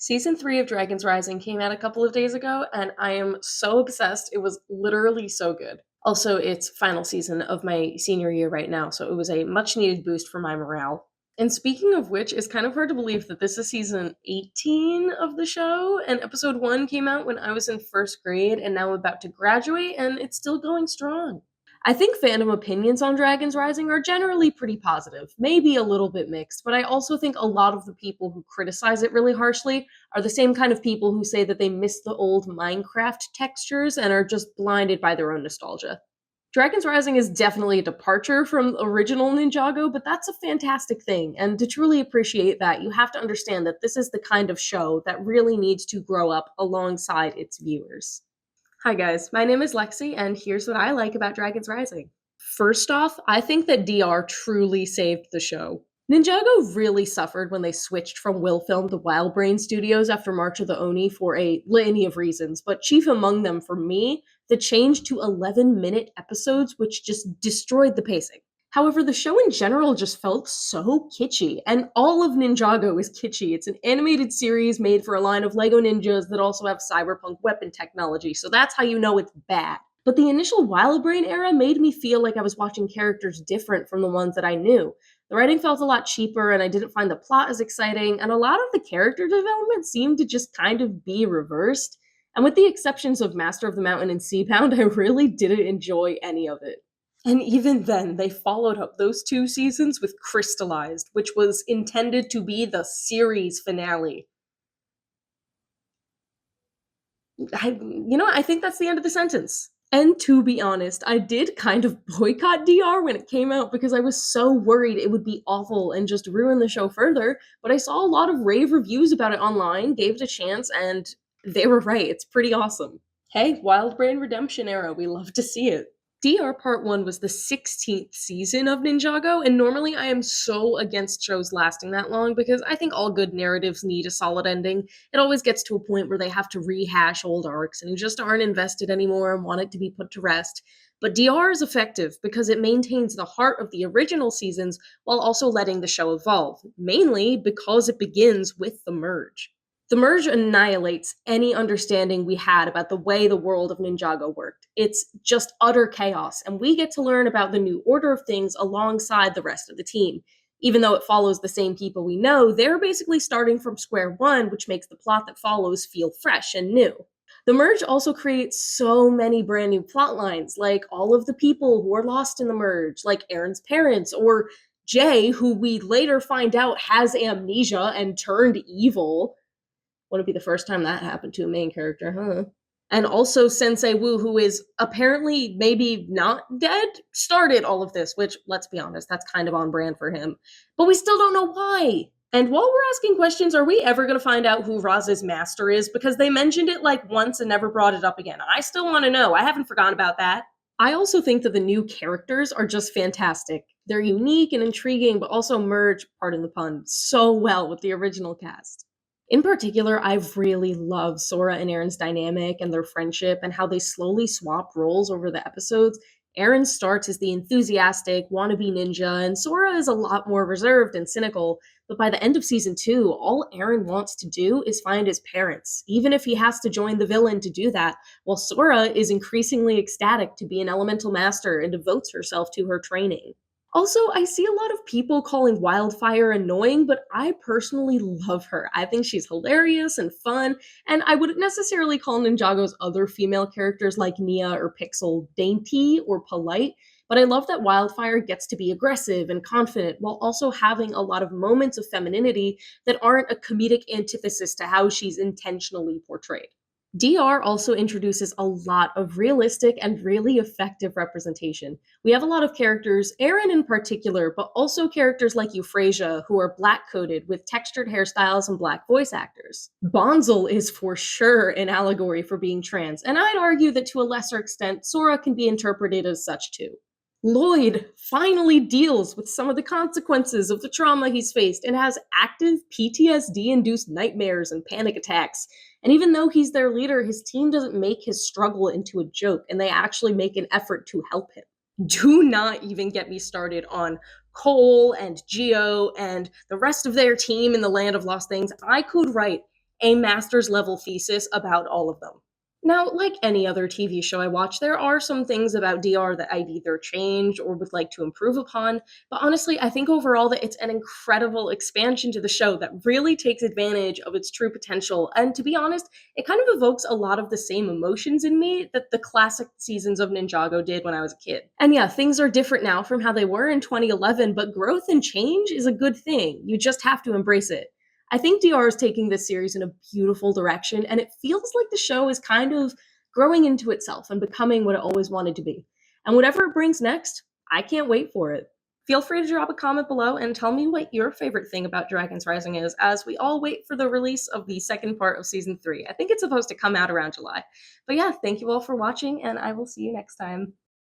Season 3 of Dragon's Rising came out a couple of days ago, and I am so obsessed. It was literally so good. Also, it's final season of my senior year right now, so it was a much needed boost for my morale. And speaking of which, it's kind of hard to believe that this is season 18 of the show, and episode 1 came out when I was in first grade, and now I'm about to graduate, and it's still going strong. I think fandom opinions on Dragons Rising are generally pretty positive, maybe a little bit mixed, but I also think a lot of the people who criticize it really harshly are the same kind of people who say that they miss the old Minecraft textures and are just blinded by their own nostalgia. Dragons Rising is definitely a departure from original Ninjago, but that's a fantastic thing, and to truly appreciate that, you have to understand that this is the kind of show that really needs to grow up alongside its viewers. Hi guys, my name is Lexi, and here's what I like about Dragons Rising. First off, I think that DR truly saved the show. Ninjago really suffered when they switched from Willfilm to Wildbrain Studios after March of the Oni for a litany of reasons, but chief among them for me, the change to 11-minute episodes, which just destroyed the pacing. However, the show in general just felt so kitschy, and all of Ninjago is kitschy. It's an animated series made for a line of LEGO ninjas that also have cyberpunk weapon technology, so that's how you know it's bad. But the initial Wildbrain era made me feel like I was watching characters different from the ones that I knew. The writing felt a lot cheaper, and I didn't find the plot as exciting, and a lot of the character development seemed to just kind of be reversed. And with the exceptions of Master of the Mountain and Seabound, I really didn't enjoy any of it. And even then, they followed up those 2 seasons with Crystallized, which was intended to be the series finale. I think that's the end of the sentence. And to be honest, I did kind of boycott DR when it came out because I was so worried it would be awful and just ruin the show further. But I saw a lot of rave reviews about it online, gave it a chance, and they were right. It's pretty awesome. Hey, Wild Brain Redemption era, we love to see it. DR Part 1 was the 16th season of Ninjago, and normally I am so against shows lasting that long because I think all good narratives need a solid ending. It always gets to a point where they have to rehash old arcs and you just aren't invested anymore and want it to be put to rest. But DR is effective because it maintains the heart of the original seasons while also letting the show evolve, mainly because it begins with the merge. The merge annihilates any understanding we had about the way the world of Ninjago worked. It's just utter chaos, and we get to learn about the new order of things alongside the rest of the team. Even though it follows the same people we know, they're basically starting from square one, which makes the plot that follows feel fresh and new. The merge also creates so many brand new plot lines, like all of the people who are lost in the merge, like Aaron's parents, or Jay, who we later find out has amnesia and turned evil. Wouldn't be the first time that happened to a main character, huh? And also Sensei Wu, who is apparently maybe not dead, started all of this, which, let's be honest, that's kind of on brand for him. But we still don't know why. And while we're asking questions, are we ever going to find out who Raz's master is? Because they mentioned it like once and never brought it up again. I still want to know. I haven't forgotten about that. I also think that the new characters are just fantastic. They're unique and intriguing, but also merge, pardon the pun, so well with the original cast. In particular, I've really loved Sora and Aaron's dynamic and their friendship and how they slowly swap roles over the episodes. Aaron starts as the enthusiastic, wannabe ninja, and Sora is a lot more reserved and cynical. But by the end of season 2, all Aaron wants to do is find his parents, even if he has to join the villain to do that, while Sora is increasingly ecstatic to be an elemental master and devotes herself to her training. Also, I see a lot of people calling Wildfire annoying, but I personally love her. I think she's hilarious and fun, and I wouldn't necessarily call Ninjago's other female characters like Nia or Pixel dainty or polite, but I love that Wildfire gets to be aggressive and confident while also having a lot of moments of femininity that aren't a comedic antithesis to how she's intentionally portrayed. DR also introduces a lot of realistic and really effective representation. We have a lot of characters, Aaron in particular, but also characters like Euphrasia, who are black-coded with textured hairstyles and black voice actors. Bonzel is for sure an allegory for being trans, and I'd argue that to a lesser extent, Sora can be interpreted as such too. Lloyd finally deals with some of the consequences of the trauma he's faced and has active PTSD-induced nightmares and panic attacks. And even though he's their leader, his team doesn't make his struggle into a joke, and they actually make an effort to help him. Do not even get me started on Cole and Geo and the rest of their team in the Land of Lost Things. I could write a master's level thesis about all of them. Now, like any other TV show I watch, there are some things about DR that I'd either change or would like to improve upon, but honestly, I think overall that it's an incredible expansion to the show that really takes advantage of its true potential, and to be honest, it kind of evokes a lot of the same emotions in me that the classic seasons of Ninjago did when I was a kid. And yeah, things are different now from how they were in 2011, but growth and change is a good thing. You just have to embrace it. I think DR is taking this series in a beautiful direction, and it feels like the show is kind of growing into itself and becoming what it always wanted to be. And whatever it brings next, I can't wait for it. Feel free to drop a comment below and tell me what your favorite thing about Dragons Rising is, as we all wait for the release of the second part of season 3. I think it's supposed to come out around July. But yeah, thank you all for watching, and I will see you next time.